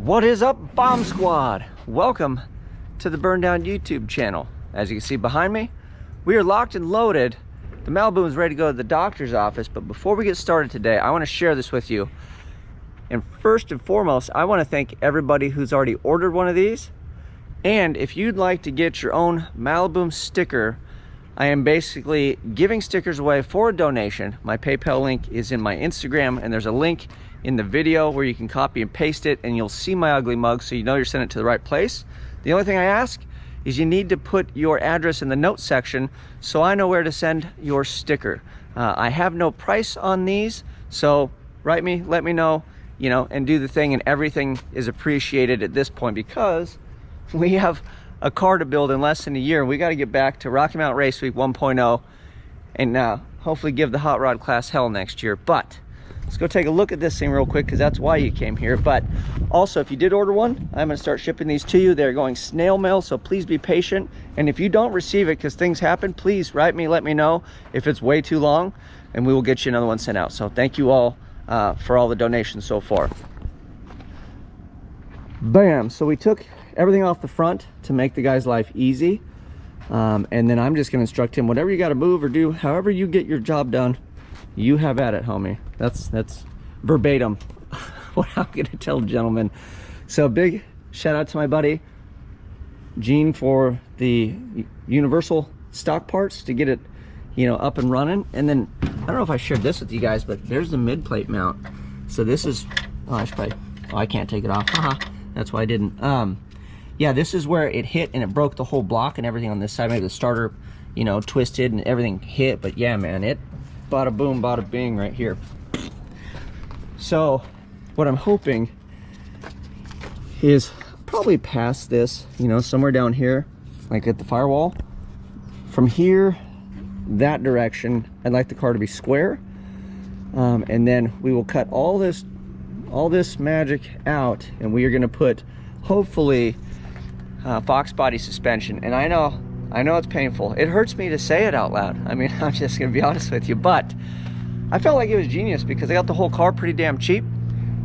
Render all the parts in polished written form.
What is up, Bomb Squad? Welcome to the Burndown YouTube channel. As you can see behind me, we are locked and loaded. The Maliboom is ready to go to the doctor's office, but before we get started today, I want to share this with you. And first and foremost, I want to thank everybody who's already ordered one of these. And if you'd like to get your own Maliboom sticker, I am basically giving stickers away for a donation. My PayPal link is in my Instagram, and there's a link in the video where you can copy and paste it, and you'll see my ugly mug so you know you're sending it to the right place. The only thing I ask is you need to put your address in the notes section so I know where to send your sticker. I have no price on these, so write me, let me know, you know, and do the thing, and everything is appreciated at this point because we have a car to build in less than a year. We got to get back to Rocky Mountain Race Week 1.0 and hopefully give the hot rod class hell next year. But let's go take a look at this thing real quick because that's why you came here. But also, if you did order one, I'm going to start shipping these to you. They're going snail mail, so please be patient. And if you don't receive it because things happen, please write me, let me know if it's way too long, and we will get you another one sent out. So thank you all for all the donations so far. Bam! So we took everything off the front to make the guy's life easy. And then I'm just going to instruct him, whatever you got to move or do, however you get your job done, you have at it, homie. That's verbatim what I'm gonna tell the gentleman. So big shout out to my buddy Gene for the universal stock parts to get it, you know, up and running. And then I don't know if I shared this with you guys, but there's the mid plate mount. So this is, I can't take it off. That's why I didn't. Yeah, this is where it hit and it broke the whole block and everything on this side. Maybe the starter, you know, twisted and everything hit. But yeah, man, it bada boom, bada bing right here. So what I'm hoping is probably past this, you know, somewhere down here, like at the firewall. From here, that direction, I'd like the car to be square. And then we will cut all this magic out, and we are going to put, hopefully, Fox body suspension. And I know it's painful. It hurts me to say it out loud. I mean, I'm just gonna be honest with you, but I felt like it was genius because I got the whole car pretty damn cheap,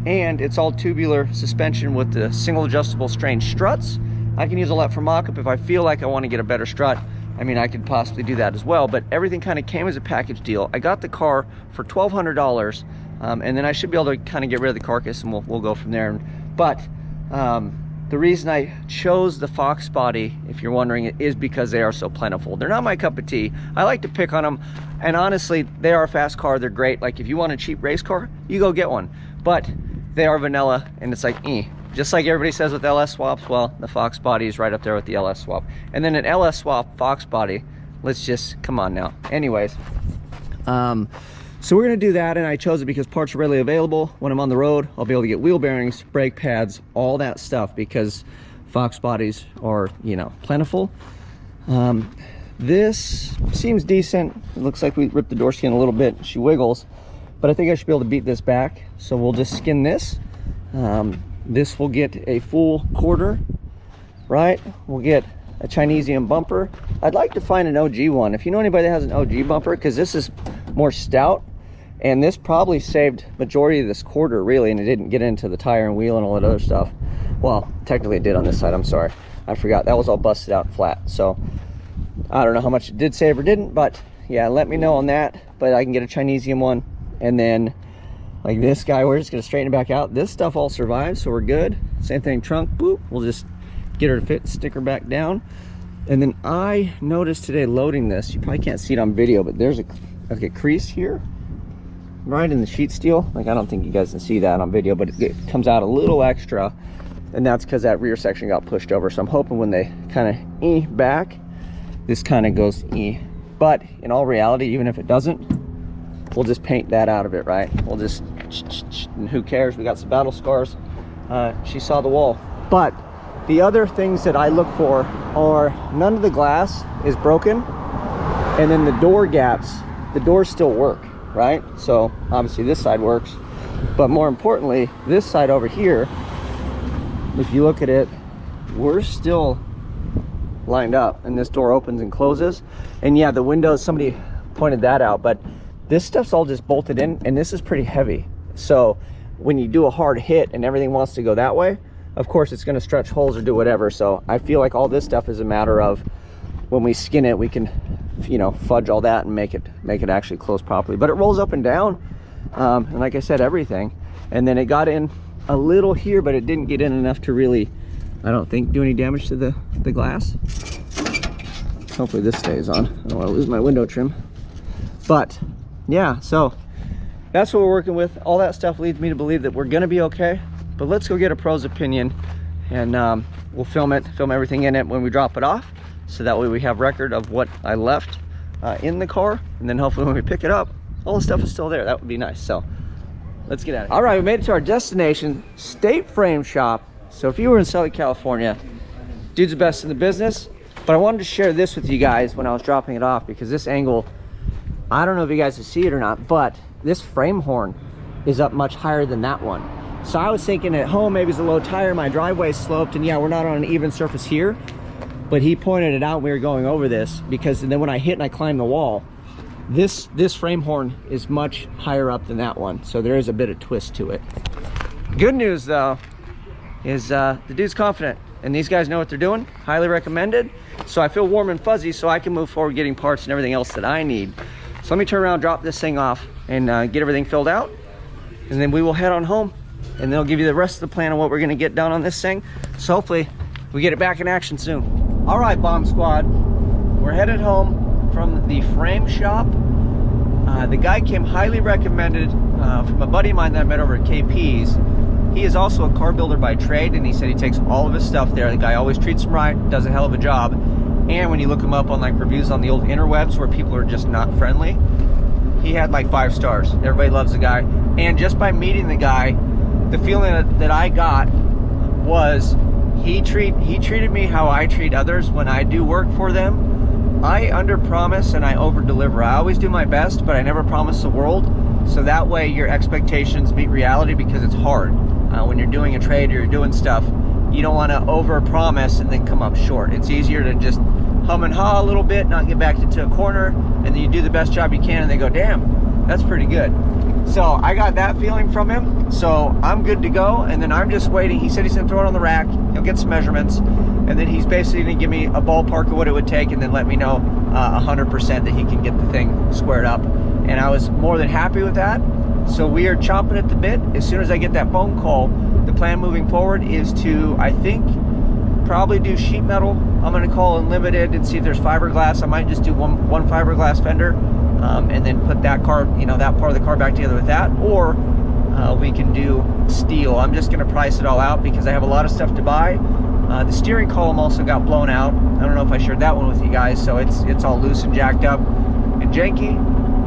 and it's all tubular suspension with the single adjustable strain struts. I can use all that for mock-up. If I feel like I want to get a better strut, I mean, I could possibly do that as well, but everything kind of came as a package deal. I got the car for $1,200, and then I should be able to kind of get rid of the carcass, and we'll go from there. But the reason I chose the Fox body, if you're wondering, is because they are so plentiful. They're not my cup of tea. I like to pick on them, and honestly, they are a fast car. They're great. Like, if you want a cheap race car, you go get one. But they are vanilla, and it's like, just like everybody says with LS swaps, well, the Fox body is right up there with the LS swap. And then an LS swap Fox body, let's just, come on now. Anyways, so we're gonna do that, and I chose it because parts are readily available. When I'm on the road, I'll be able to get wheel bearings, brake pads, all that stuff, because Fox bodies are, you know, plentiful. This seems decent. It looks like we ripped the door skin a little bit. She wiggles, but I think I should be able to beat this back. So we'll just skin this. This will get a full quarter, right? We'll get a Chinesium bumper. I'd like to find an OG one. If you know anybody that has an OG bumper, because this is more stout, and this probably saved majority of this quarter, really, and it didn't get into the tire and wheel and all that other stuff. Well, technically it did on this side. I'm sorry, I forgot. That was all busted out and flat. So I don't know how much it did save or didn't, but yeah, let me know on that. But I can get a Chinesium one, and then like this guy, we're just gonna straighten it back out. This stuff all survives, so we're good. Same thing, trunk, boop. We'll just get her to fit, sticker back down. And then I noticed today loading this, you probably can't see it on video, but there's a crease here, right in the sheet steel. Like, I don't think you guys can see that on video, but it comes out a little extra, and that's because that rear section got pushed over. So I'm hoping when they kind of back, this kind of goes But in all reality, even if it doesn't, we'll just paint that out of it, right? We'll just, and who cares? We got some battle scars. She saw the wall. But the other things that I look for are none of the glass is broken, and then the door gaps, the doors still work, right? So obviously this side works, but more importantly, this side over here, if you look at it, we're still lined up, and this door opens and closes. And yeah, the windows, somebody pointed that out, but this stuff's all just bolted in, and this is pretty heavy. So when you do a hard hit and everything wants to go that way, of course it's going to stretch holes or do whatever. So I feel like all this stuff is a matter of when we skin it, we can, you know, fudge all that and make it actually close properly. But it rolls up and down, and like I said, everything. And then it got in a little here, but it didn't get in enough to really, I don't think, do any damage to the glass. Hopefully this stays on. I don't want to lose my window trim. But yeah, so that's what we're working with. All that stuff leads me to believe that we're gonna be okay. But let's go get a pro's opinion, and we'll film everything in it when we drop it off, so that way we have record of what I left in the car, and then hopefully when we pick it up, all the stuff is still there. That would be nice. So let's get at it. All right, we made it to our destination, State Frame Shop. So if you were in Southern California, dude's the best in the business. But I wanted to share this with you guys when I was dropping it off, because this angle, I don't know if you guys can see it or not, but this frame horn is up much higher than that one. So I was thinking at home, maybe it's a low tire, my driveway sloped, and yeah, we're not on an even surface here, but he pointed it out when we were going over this, because then when I hit and I climbed the wall, this frame horn is much higher up than that one. So there is a bit of twist to it. Good news though, is the dude's confident, and these guys know what they're doing. Highly recommended. So I feel warm and fuzzy, so I can move forward getting parts and everything else that I need. So let me turn around, drop this thing off, and get everything filled out, and then we will head on home, and they'll give you the rest of the plan of what we're gonna get done on this thing. So hopefully we get it back in action soon. All right, Bomb Squad, we're headed home from the frame shop. The guy came highly recommended from a buddy of mine that I met over at KP's. He is also a car builder by trade, and he said he takes all of his stuff there. The guy always treats him right, does a hell of a job. And when you look him up on like reviews on the old interwebs where people are just not friendly, he had like 5 stars. Everybody loves the guy. And just by meeting the guy, the feeling that I got was he treated me how I treat others when I do work for them. I under promise and I over deliver. I always do my best, but I never promise the world. So that way your expectations meet reality, because it's hard. When you're doing a trade or you're doing stuff, you don't want to over promise and then come up short. It's easier to just hum and haw a little bit, not get backed into a corner, and then you do the best job you can and they go, damn, that's pretty good. So I got that feeling from him, so I'm good to go. And then I'm just waiting. He said he's gonna throw it on the rack, he'll get some measurements, and then he's basically gonna give me a ballpark of what it would take, and then let me know 100% that he can get the thing squared up. And I was more than happy with that. So we are chomping at the bit. As soon as I get that phone call, the plan moving forward is to, I think, probably do sheet metal. I'm gonna call Unlimited and see if there's fiberglass. I might just do one fiberglass fender, and then put that car, you know, that part of the car back together with that, or we can do steel. I'm just gonna price it all out because I have a lot of stuff to buy. The steering column also got blown out. I don't know if I shared that one with you guys, so it's all loose and jacked up and janky.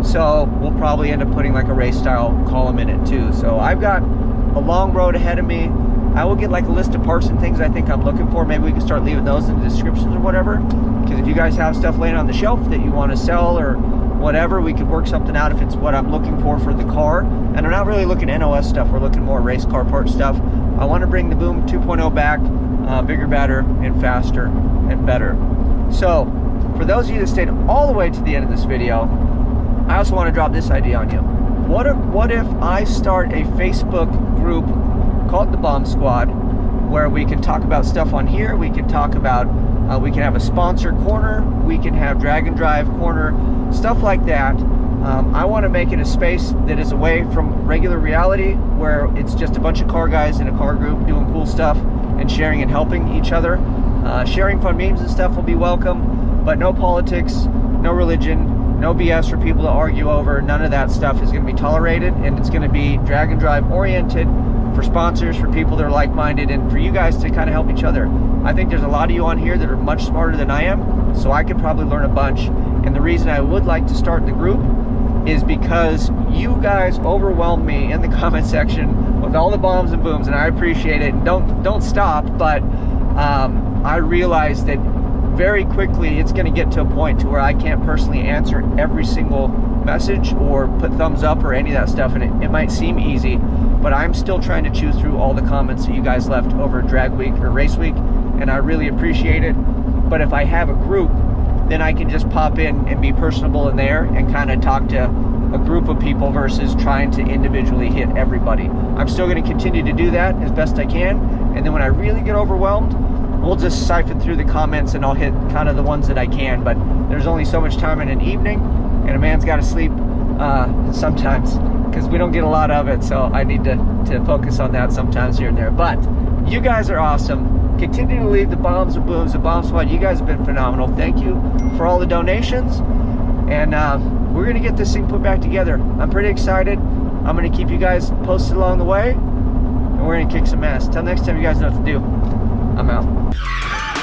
So we'll probably end up putting like a race style column in it too. So I've got a long road ahead of me. I will get like a list of parts and things I think I'm looking for. Maybe we can start leaving those in the descriptions or whatever. Because if you guys have stuff laying on the shelf that you want to sell or whatever, we could work something out if it's what I'm looking for the car. And I'm not really looking NOS stuff. We're looking more race car part stuff. I want to bring the Boom 2.0 back, bigger, badder, and faster and better. So for those of you that stayed all the way to the end of this video, I also want to drop this idea on you. What if I start a Facebook group called the Bomb Squad, where we can talk about stuff on here. We can talk about, we can have a sponsor corner, we can have drag and drive corner, stuff like that. I want to make it a space that is away from regular reality, where it's just a bunch of car guys in a car group doing cool stuff and sharing and helping each other. Sharing fun memes and stuff will be welcome, but no politics, no religion, no BS for people to argue over. None of that stuff is going to be tolerated, and it's going to be drag and drive oriented, for sponsors, for people that are like-minded, and for you guys to kind of help each other. I think there's a lot of you on here that are much smarter than I am, so I could probably learn a bunch. And the reason I would like to start the group is because you guys overwhelmed me in the comment section with all the bombs and booms, and I appreciate it. And don't stop, but I realize that very quickly it's going to get to a point to where I can't personally answer every single message or put thumbs up or any of that stuff, and it might seem easy, but I'm still trying to chew through all the comments that you guys left over drag week or race week, and I really appreciate it. But if I have a group, then I can just pop in and be personable in there and kind of talk to a group of people versus trying to individually hit everybody. I'm still going to continue to do that as best I can, And then when I really get overwhelmed, we'll just siphon through the comments and I'll hit kind of the ones that I can. But there's only so much time in an evening, and a man's got to sleep sometimes, because we don't get a lot of it. So I need to focus on that sometimes here and there. But you guys are awesome. Continue to leave the bombs and booms, the bomb squad. You guys have been phenomenal. Thank you for all the donations. And we're going to get this thing put back together. I'm pretty excited. I'm going to keep you guys posted along the way, and we're going to kick some ass. Till next time, you guys know what to do. I'm out.